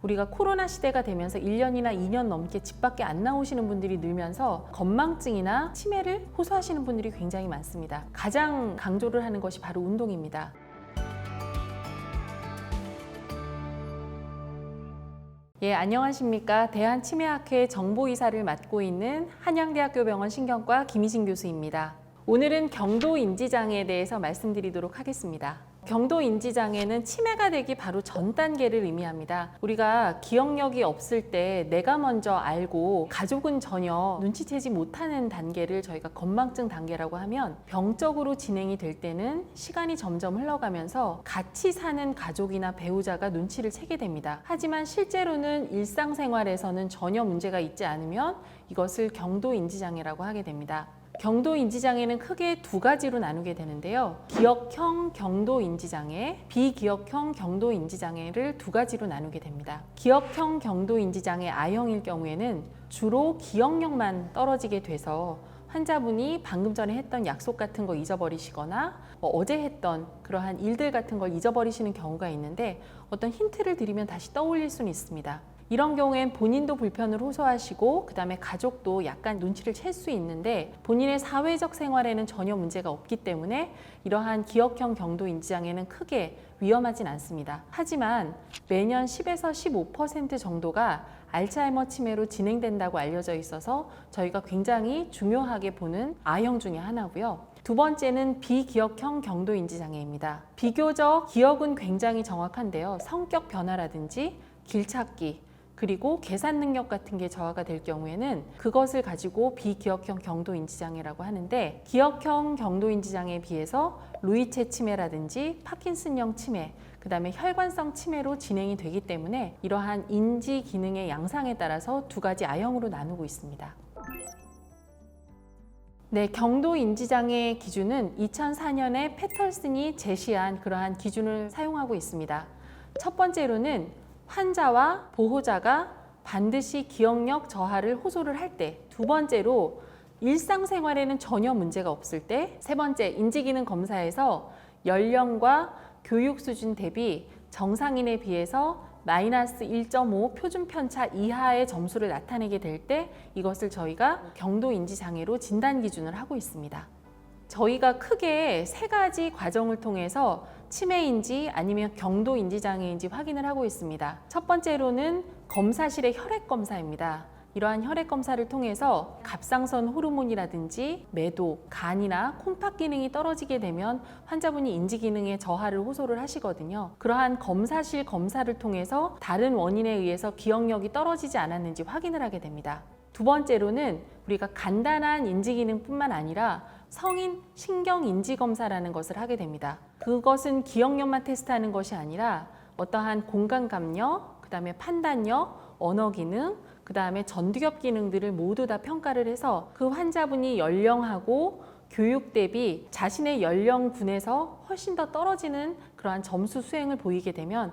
우리가 코로나 시대가 되면서 1년이나 2년 넘게 집 밖에 안 나오시는 분들이 늘면서 건망증이나 치매를 호소하시는 분들이 굉장히 많습니다. 가장 강조를 하는 것이 바로 운동입니다. 예, 안녕하십니까. 대한치매학회 정보이사를 맡고 있는 한양대학교 병원 신경과 김희진 교수입니다. 오늘은 경도인지장애에 대해서 말씀드리도록 하겠습니다. 경도인지장애는 치매가 되기 바로 전 단계를 의미합니다. 우리가 기억력이 없을 때 내가 먼저 알고 가족은 전혀 눈치채지 못하는 단계를 저희가 건망증 단계라고 하면, 병적으로 진행이 될 때는 시간이 점점 흘러가면서 같이 사는 가족이나 배우자가 눈치를 채게 됩니다. 하지만 실제로는 일상생활에서는 전혀 문제가 있지 않으면 이것을 경도인지장애라고 하게 됩니다. 경도인지장애는 크게 두 가지로 나누게 되는데요. 기억형 경도인지장애, 비기억형 경도인지장애를 두 가지로 나누게 됩니다. 기억형 경도인지장애 I형일 경우에는 주로 기억력만 떨어지게 돼서 환자분이 방금 전에 했던 약속 같은 거 잊어버리시거나 어제 했던 그러한 일들 같은 걸 잊어버리시는 경우가 있는데, 어떤 힌트를 드리면 다시 떠올릴 수는 있습니다. 이런 경우엔 본인도 불편을 호소하시고, 그 다음에 가족도 약간 눈치를 챌 수 있는데, 본인의 사회적 생활에는 전혀 문제가 없기 때문에 이러한 기억형 경도인지장애는 크게 위험하진 않습니다. 하지만 매년 10에서 15% 정도가 알츠하이머 치매로 진행된다고 알려져 있어서 저희가 굉장히 중요하게 보는 I형 중에 하나고요. 두 번째는 비기억형 경도인지장애입니다. 비교적 기억은 굉장히 정확한데요. 성격 변화라든지 길찾기, 그리고 계산 능력 같은 게 저하가 될 경우에는 그것을 가지고 비기억형 경도인지장애라고 하는데, 기억형 경도인지장애에 비해서 루이체 치매라든지 파킨슨형 치매, 그 다음에 혈관성 치매로 진행이 되기 때문에 이러한 인지 기능의 양상에 따라서 두 가지 I형으로 나누고 있습니다. 네, 경도인지장애 기준은 2004년에 패털슨이 제시한 그러한 기준을 사용하고 있습니다. 첫 번째로는 환자와 보호자가 반드시 기억력 저하를 호소를 할 때, 두 번째로 일상생활에는 전혀 문제가 없을 때, 세 번째 인지기능 검사에서 연령과 교육 수준 대비 정상인에 비해서 마이너스 1.5 표준 편차 이하의 점수를 나타내게 될 때, 이것을 저희가 경도인지장애로 진단 기준을 하고 있습니다. 저희가 크게 세 가지 과정을 통해서 치매인지 아니면 경도인지장애인지 확인을 하고 있습니다. 첫 번째로는 검사실의 혈액검사입니다. 이러한 혈액검사를 통해서 갑상선 호르몬이라든지 매도, 간이나 콩팥 기능이 떨어지게 되면 환자분이 인지기능에 저하를 호소를 하시거든요. 그러한 검사실 검사를 통해서 다른 원인에 의해서 기억력이 떨어지지 않았는지 확인을 하게 됩니다. 두 번째로는 우리가 간단한 인지기능뿐만 아니라 성인 신경인지검사라는 것을 하게 됩니다. 그것은 기억력만 테스트하는 것이 아니라 어떠한 공간감력, 그 다음에 판단력, 언어기능, 그 다음에 전두엽 기능들을 모두 다 평가를 해서 그 환자분이 연령하고 교육 대비 자신의 연령군에서 훨씬 더 떨어지는 그러한 점수 수행을 보이게 되면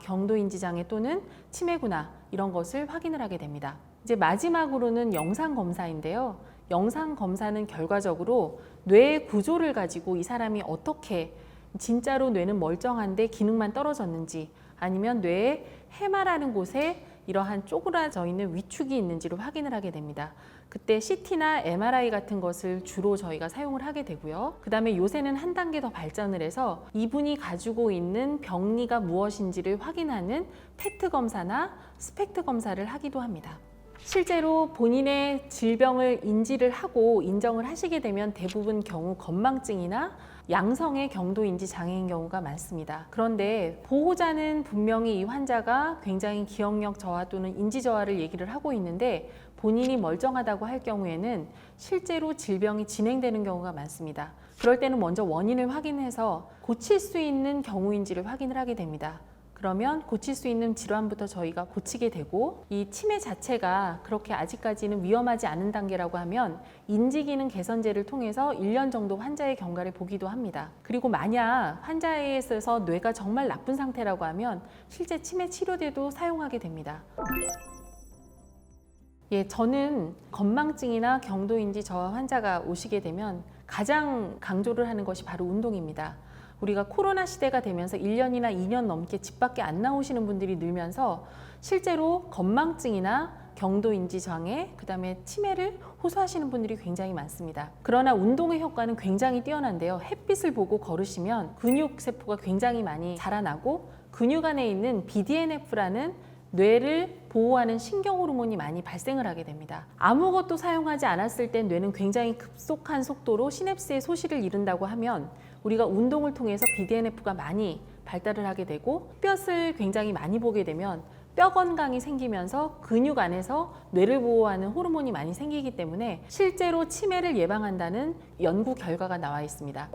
경도인지장애 또는 치매구나, 이런 것을 확인을 하게 됩니다. 이제 마지막으로는 영상검사인데요. 영상검사는 결과적으로 뇌의 구조를 가지고 이 사람이 어떻게, 진짜로 뇌는 멀쩡한데 기능만 떨어졌는지, 아니면 뇌의 해마라는 곳에 이러한 쪼그라져 있는 위축이 있는지를 확인을 하게 됩니다. 그때 CT나 MRI 같은 것을 주로 저희가 사용을 하게 되고요. 그 다음에 요새는 한 단계 더 발전을 해서 이분이 가지고 있는 병리가 무엇인지를 확인하는 페트 검사나 스펙트 검사를 하기도 합니다. 실제로 본인의 질병을 인지를 하고 인정을 하시게 되면 대부분 경우 건망증이나 양성의 경도인지 장애인 경우가 많습니다. 그런데 보호자는 분명히 이 환자가 굉장히 기억력 저하 또는 인지 저하를 얘기를 하고 있는데, 본인이 멀쩡하다고 할 경우에는 실제로 질병이 진행되는 경우가 많습니다. 그럴 때는 먼저 원인을 확인해서 고칠 수 있는 경우인지를 확인을 하게 됩니다. 그러면 고칠 수 있는 질환부터 저희가 고치게 되고, 이 치매 자체가 그렇게 아직까지는 위험하지 않은 단계라고 하면 인지기능 개선제를 통해서 1년 정도 환자의 경과를 보기도 합니다. 그리고 만약 환자에 있어서 뇌가 정말 나쁜 상태라고 하면 실제 치매 치료제도 사용하게 됩니다. 예, 저는 건망증이나 경도인지 저하 환자가 오시게 되면 가장 강조를 하는 것이 바로 운동입니다. 우리가 코로나 시대가 되면서 1년이나 2년 넘게 집 밖에 안 나오시는 분들이 늘면서 실제로 건망증이나 경도인지 장애, 그다음에 치매를 호소하시는 분들이 굉장히 많습니다. 그러나 운동의 효과는 굉장히 뛰어난데요. 햇빛을 보고 걸으시면 근육 세포가 굉장히 많이 자라나고 근육 안에 있는 BDNF라는 뇌를 보호하는 신경 호르몬이 많이 발생을 하게 됩니다. 아무것도 사용하지 않았을 땐 뇌는 굉장히 급속한 속도로 시냅스의 소실을 이룬다고 하면 우리가 운동을 통해서 BDNF가 많이 발달을 하게 되고 햇볕을 굉장히 많이 보게 되면 뼈 건강이 생기면서 근육 안에서 뇌를 보호하는 호르몬이 많이 생기기 때문에 실제로 치매를 예방한다는 연구 결과가 나와 있습니다.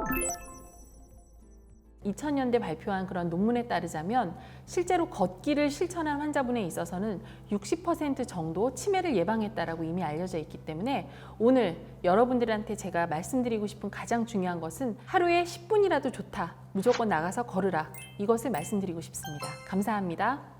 2000년대 발표한 그런 논문에 따르자면 실제로 걷기를 실천한 환자분에 있어서는 60% 정도 치매를 예방했다라고 이미 알려져 있기 때문에 오늘 여러분들한테 제가 말씀드리고 싶은 가장 중요한 것은 하루에 10분이라도 좋다. 무조건 나가서 걸으라. 이것을 말씀드리고 싶습니다. 감사합니다.